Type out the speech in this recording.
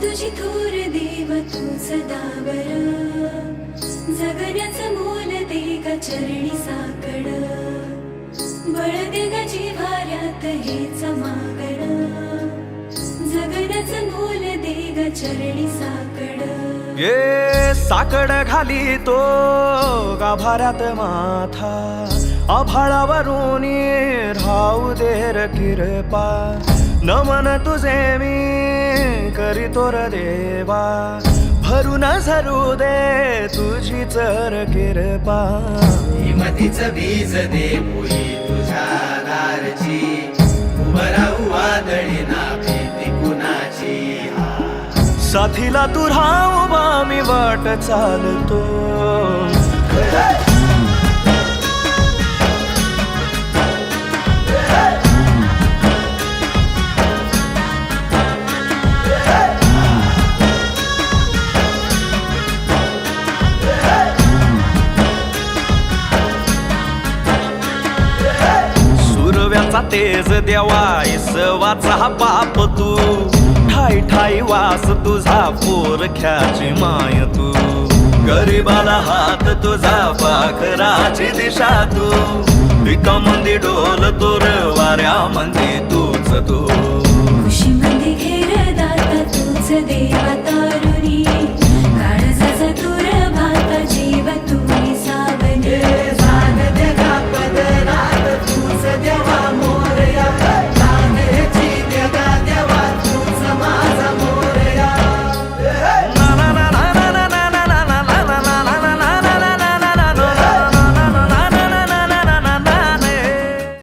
तुझी थोर देव तू सदावर जगण्याचं मोल दे ग चरणी साकड बळ दे ग जिव्हाऱ्यात हेच मागण जगण्याचं मोल दे ग चरणी साकड ये साकड घाली तो गाभाऱ्यात माथा आभाळावरून राहू दे र किरपा नमन तुझे मी करीतो र देवा भरून झरू दे तुझी चर किरपा हिमतीचं बीज दे पोई तुझ्या दारची उभं राहू वादळी ना भीती कुणाची साथीला तू राहू बा मी वाट चालतो सुरव्याचा तेज देवा इसवाचा बाप तू ठाई ठाई वास तुझा पोरख्याची माय तू गरीबाला हात तुझा पाखराची दिशा तू विकामंदी डोल तोर वाऱ्यामध्ये तूच तू खुशी मध्ये घेर दाता तूच देवा